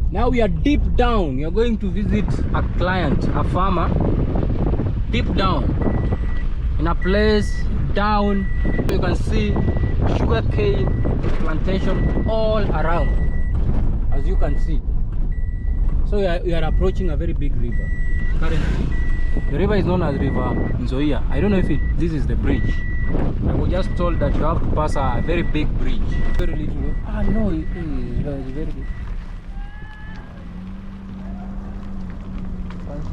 Now we are deep down. We are going to visit a client, a farmer, deep down in a place down. You can see sugarcane plantation all around, as you can see. So we are approaching a very big river currently. The river is known as River Nzoia. I don't know if this is the bridge. I was just told that you have to pass a very big bridge. Very little. Ah no, it is very big.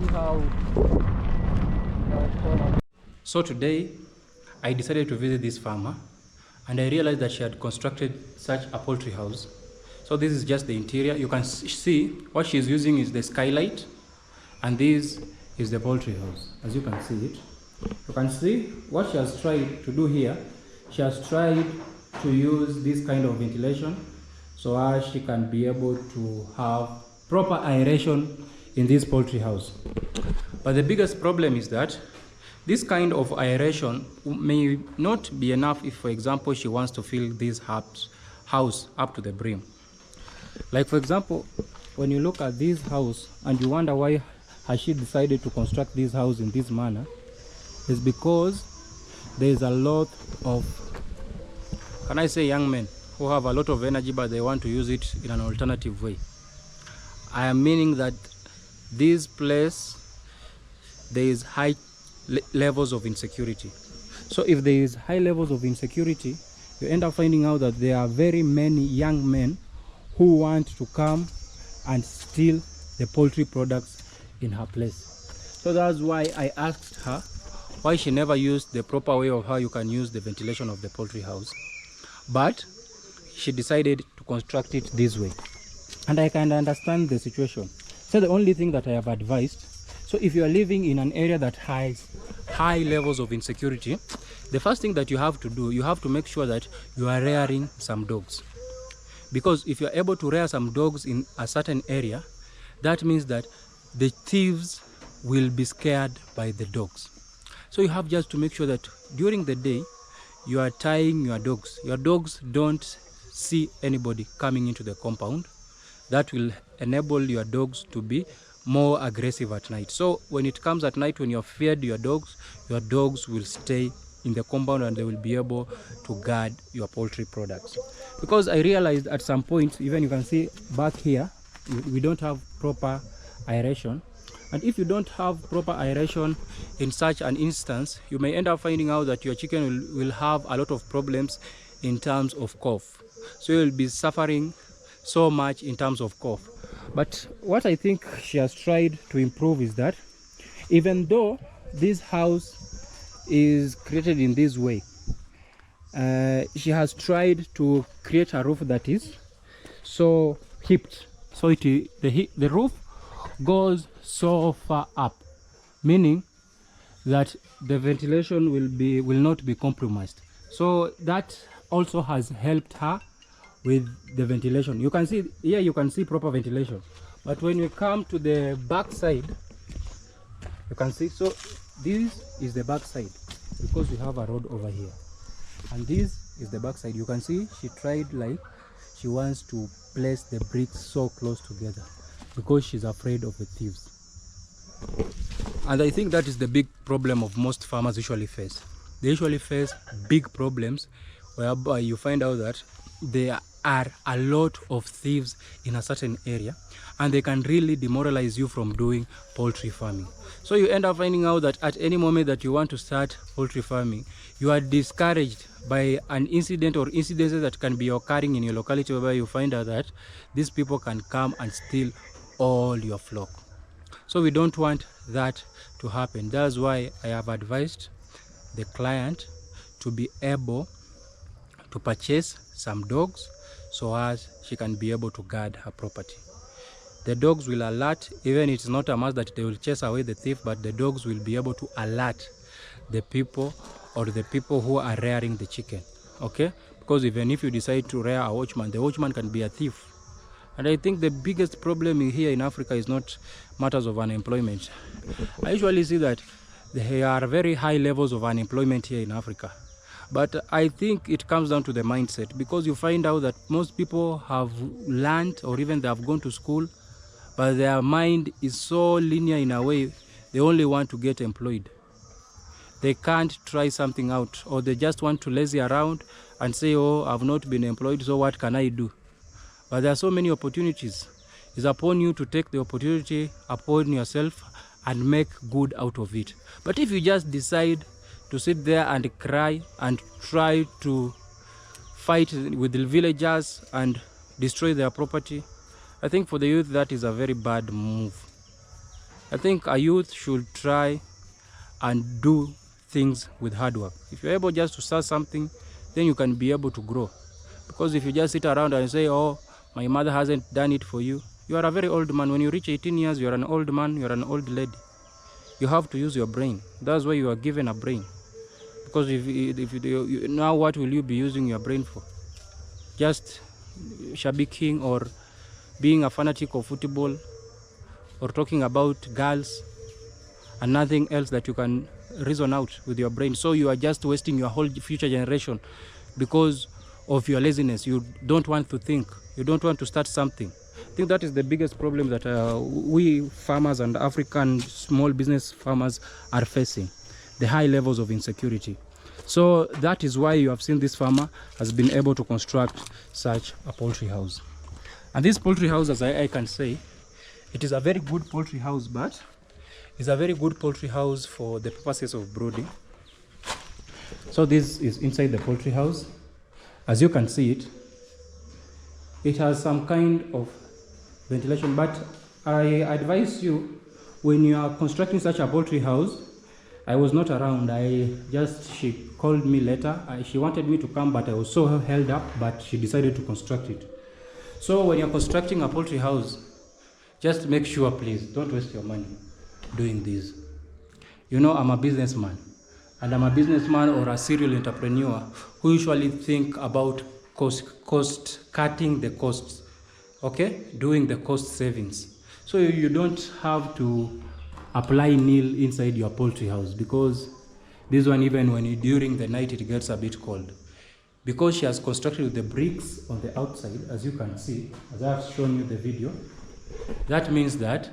See how. So today I decided to visit this farmer, and I realized that she had constructed such a poultry house. So this is just the interior. You can see what she's using is the skylight, and this is the poultry house. As you can see it, you can see what she has tried to do here. She has tried to use this kind of ventilation so as she can be able to have proper aeration in this poultry house. But the biggest problem is that this kind of aeration may not be enough if, for example, she wants to fill this house up to the brim. Like for example, when you look at this house and you wonder why has she decided to construct this house in this manner, is because there is a lot of, can I say, young men who have a lot of energy but they want to use it in an alternative way. I am meaning that this place, there is high levels of insecurity. So if there is high levels of insecurity, you end up finding out that there are very many young men who want to come and steal the poultry products in her place. So that's why I asked her why she never used the proper way of how you can use the ventilation of the poultry house, but she decided to construct it this way. And I can understand the situation. So the only thing that I have advised, so if you are living in an area that has high levels of insecurity, the first thing that you have to do, you have to make sure that you are rearing some dogs. Because if you are able to rear some dogs in a certain area, that means that the thieves will be scared by the dogs. So you have just to make sure that during the day you are tying your dogs. Your dogs don't see anybody coming into the compound. That will enable your dogs to be more aggressive at night. So when it comes at night, when you have fed your dogs will stay in the compound and they will be able to guard your poultry products. Because I realized at some point, even you can see back here, we don't have proper aeration. And if you don't have proper aeration in such an instance, you may end up finding out that your chicken will have a lot of problems in terms of cough. So you will be suffering so much in terms of cough. But what I think she has tried to improve is that even though this house is created in this way, she has tried to create a roof that is so hipped. So the roof goes so far up, meaning that the ventilation will not be compromised. So that also has helped her with the ventilation. You can see here, you can see proper ventilation. But when we come to the back side, you can see, so this is the back side because we have a road over here. And this is the back side. You can see she tried, like she wants to place the bricks so close together because she's afraid of the thieves. And I think that is the big problem of most farmers usually face. They usually face big problems whereby you find out that there are a lot of thieves in a certain area and they can really demoralize you from doing poultry farming. So you end up finding out that at any moment that you want to start poultry farming, you are discouraged by an incident or incidences that can be occurring in your locality where you find out that these people can come and steal all your flock. So we don't want that to happen. That's why I have advised the client to be able to purchase some dogs so as she can be able to guard her property. The dogs will alert, even it's not a must that they will chase away the thief, but the dogs will be able to alert the people or the people who are rearing the chicken. Okay? Because even if you decide to rear a watchman, the watchman can be a thief. And I think the biggest problem here in Africa is not matters of unemployment. I usually see that there are very high levels of unemployment here in Africa. But I think it comes down to the mindset, because you find out that most people have learned or even they have gone to school but their mind is so linear in a way, they only want to get employed. They can't try something out, or they just want to lazy around and say, oh, I've not been employed, so what can I do? But there are so many opportunities. It's upon you to take the opportunity upon yourself and make good out of it. But if you just decide to sit there and cry and try to fight with the villagers and destroy their property, I think for the youth that is a very bad move. I think a youth should try and do things with hard work. If you're able just to start something, then you can be able to grow. Because if you just sit around and say, oh, my mother hasn't done it for you, you are a very old man. When you reach 18 years, you're an old man, you're an old lady. You have to use your brain. That's why you are given a brain. Because now what will you be using your brain for? Just shabiking or being a fanatic of football or talking about girls and nothing else that you can reason out with your brain. So you are just wasting your whole future generation because of your laziness. You don't want to think. You don't want to start something. I think that is the biggest problem that we farmers and African small business farmers are facing, the high levels of insecurity. So that is why you have seen this farmer has been able to construct such a poultry house. And this poultry house, as I can say, it is a very good poultry house, but it's a very good poultry house for the purposes of brooding. So this is inside the poultry house. As you can see it, it has some kind of ventilation, but I advise you, when you are constructing such a poultry house, I was not around. She called me later. She wanted me to come, but I was so held up, but she decided to construct it. So when you're constructing a poultry house, just make sure, please, don't waste your money doing this. You know, I'm a businessman, and I'm a businessman or a serial entrepreneur who usually think about cutting the costs, okay, doing the cost savings. So you don't have to apply nil inside your poultry house, because this one, even when during the night it gets a bit cold, because she has constructed with the bricks on the outside, as you can see, as I have shown you the video. That means that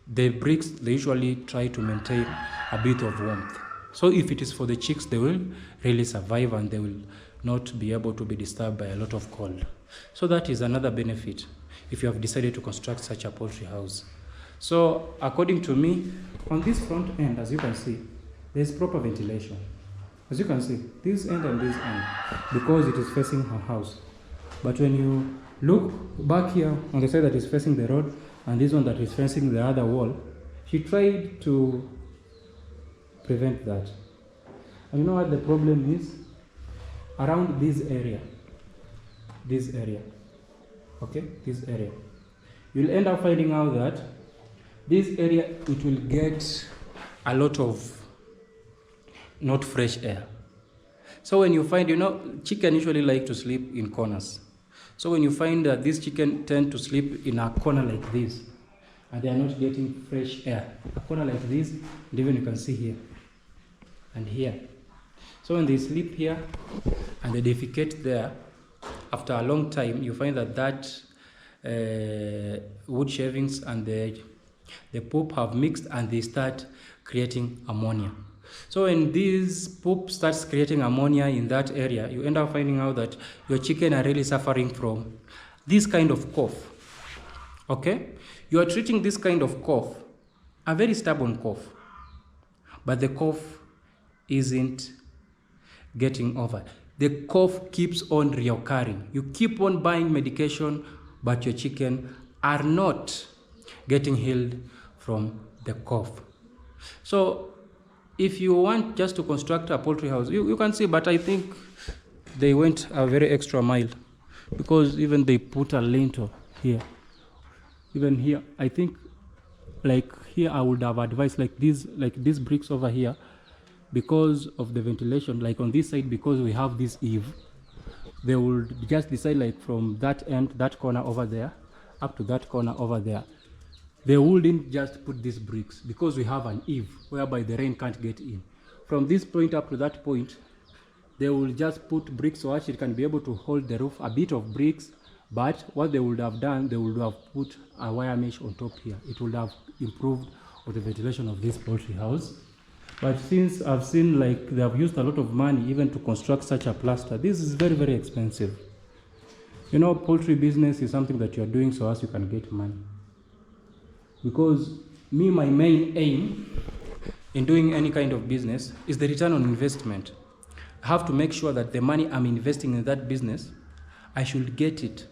the bricks, they usually try to maintain a bit of warmth. So if it is for the chicks, they will really survive and they will not be able to be disturbed by a lot of cold. So that is another benefit if you have decided to construct such a poultry house. So according to me, on this front end, as you can see, there is proper ventilation. As you can see, this end and this end, because it is facing her house. But when you look back here on the side that is facing the road and this one that is facing the other wall, she tried to prevent that. And you know what the problem is? Around this area, okay, this area, you'll end up finding out that this area, it will get a lot of not fresh air. So when you find, you know, chicken usually like to sleep in corners. So when you find that these chicken tend to sleep in a corner like this, and they are not getting fresh air, a corner like this, and even you can see here and here. So when they sleep here and they defecate there, after a long time, you find that wood shavings and the poop have mixed and they start creating ammonia. So when this poop starts creating ammonia in that area, you end up finding out that your chicken are really suffering from this kind of cough. Okay? You are treating this kind of cough, a very stubborn cough, but the cough isn't getting over. The cough keeps on reoccurring. You keep on buying medication, but your chicken are not getting healed from the cough. So if you want just to construct a poultry house, you can see, but I think they went a very extra mile, because even they put a lintel here. Even here, I think, like here, I would have advised like these bricks over here, because of the ventilation, like on this side, because we have this eave, they would just decide like from that end, that corner over there, up to that corner over there. They wouldn't just put these bricks, because we have an eave whereby the rain can't get in. From this point up to that point, they will just put bricks so that it can be able to hold the roof, a bit of bricks, But what they would have done, they would have put a wire mesh on top here. It would have improved on the ventilation of this poultry house. But since I've seen like they have used a lot of money even to construct such a plaster, this is very, very expensive. You know, poultry business is something that you're doing so as you can get money. Because my main aim in doing any kind of business is the return on investment. I have to make sure that the money I'm investing in that business, I should get it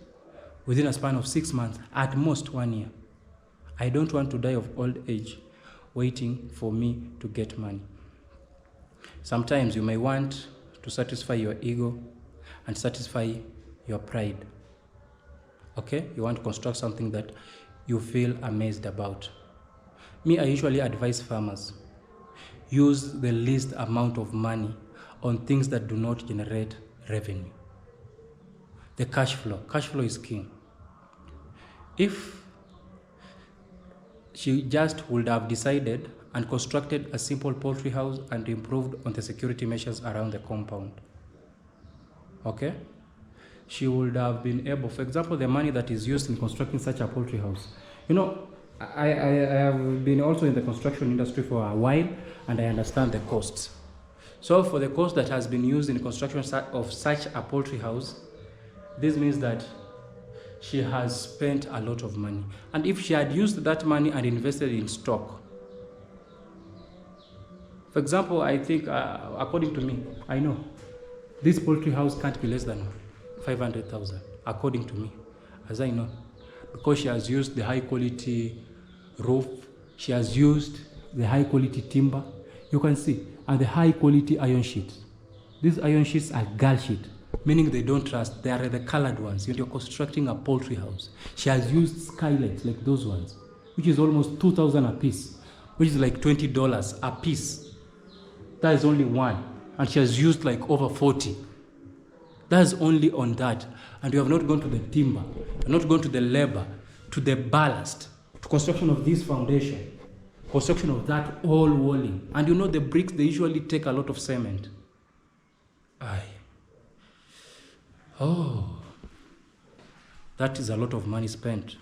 within a span of 6 months, at most 1 year. I don't want to die of old age waiting for me to get money. Sometimes you may want to satisfy your ego and satisfy your pride. Okay? You want to construct something that you feel amazed about. Me, I usually advise farmers, use the least amount of money on things that do not generate revenue. The cash flow is king. If she just would have decided and constructed a simple poultry house and improved on the security measures around the compound, okay, she would have been able, for example, the money that is used in constructing such a poultry house. You know, I have been also in the construction industry for a while, and I understand the costs. So for the cost that has been used in the construction of such a poultry house, this means that she has spent a lot of money. And if she had used that money and invested in stock, for example, I think, according to me, I know this poultry house can't be less than 500,000, according to me, as I know, because she has used the high quality roof, she has used the high quality timber, you can see, and the high quality iron sheets. These iron sheets are girl sheet, meaning they don't rust. They are the colored ones. When you're constructing a poultry house, she has used skylights like those ones, which is almost 2,000 a piece, which is like $20 a piece. That is only one, and she has used like over 40. That's only on that, and you have not gone to the timber, you have not gone to the labor, to the ballast, to construction of this foundation, construction of that all walling. And you know the bricks, they usually take a lot of cement. That is a lot of money spent.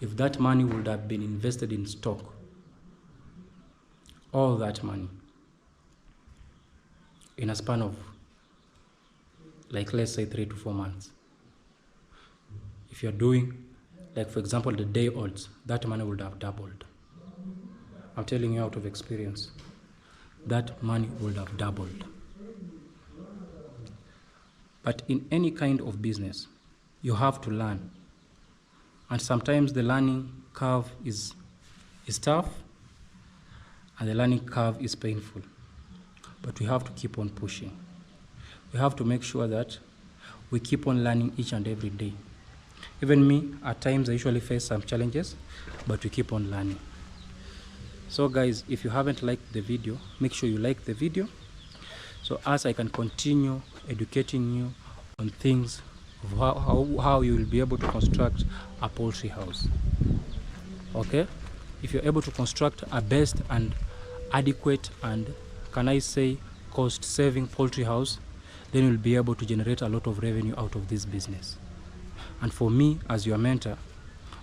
If that money would have been invested in stock, all that money, in a span of, like, let's say 3 to 4 months. If you're doing, like, for example, the day olds, that money would have doubled. I'm telling you out of experience, that money would have doubled. But in any kind of business, you have to learn. And sometimes the learning curve is tough, and the learning curve is painful. But we have to keep on pushing. We have to make sure that we keep on learning each and every day. Even me, at times I usually face some challenges, but we keep on learning. So guys, if you haven't liked the video, make sure you like the video, so as I can continue educating you on things of how you will be able to construct a poultry house. Okay? If you're able to construct a best and adequate and, can I say, cost-saving poultry house, then you'll be able to generate a lot of revenue out of this business. And for me, as your mentor,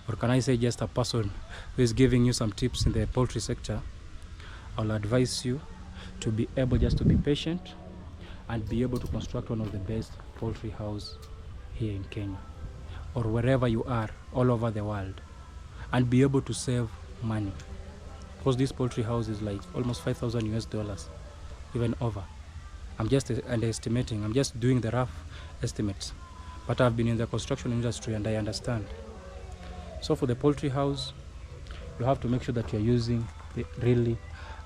or can I say just a person who is giving you some tips in the poultry sector, I'll advise you to be able just to be patient and be able to construct one of the best poultry house here in Kenya, or wherever you are, all over the world, and be able to save money. Because this poultry house is like almost $5,000 US, even over. I'm just underestimating, I'm just doing the rough estimates. But I've been in the construction industry and I understand. So for the poultry house, you have to make sure that you're using the really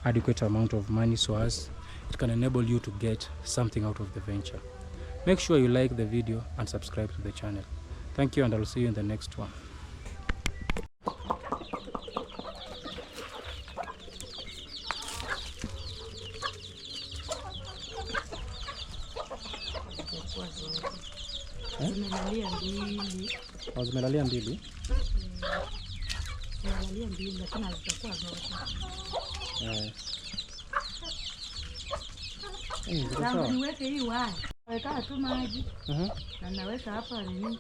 adequate amount of money so as it can enable you to get something out of the venture. Make sure you like the video and subscribe to the channel. Thank you, and I'll see you in the next one. Zimelalia mbili. Zimelalia mbili lakini hazitakuwa zote. Sawa. Niweke hii wapi? Weka tu maji. Na naweka hapa nini?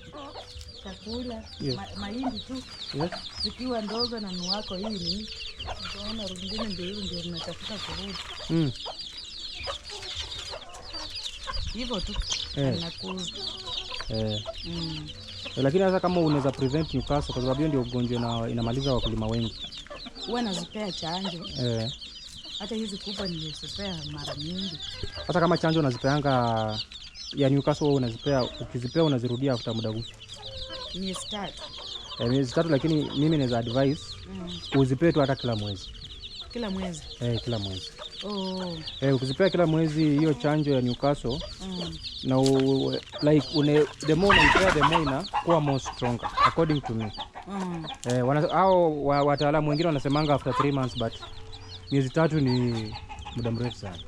Chakula, mahindi tu. Yes. Zikiwa ndogo na nuwako hii nini? Unaona rungine ndio tunatafuta kurudi. Hivyo tu. Nakula. Lakini sasa kama unaweza prevent Newcastle kwa sababu hiyo ndio ugonjwa inamaliza wakulima wengi. Huwa nazipea chanjo. Hata hizi kubwa nilizipea mara mingi. Hata kama chanjo unazipeanga ya Newcastle wewe unazipea, ukizipea unazirudia after muda gani? Miezi 3. Miezi 3, lakini mimi naweza advise uzipee tu hata kila mwezi. Kila mwezi? Kila mwezi. Ukizipea kila mwezi hiyo chanjo ya Newcastle na like the more unaipea the more inakuwa more stronger according to me. Wataalamu wengine wanasemanga after 3 months, but miezi 3 ni muda mrefu sana.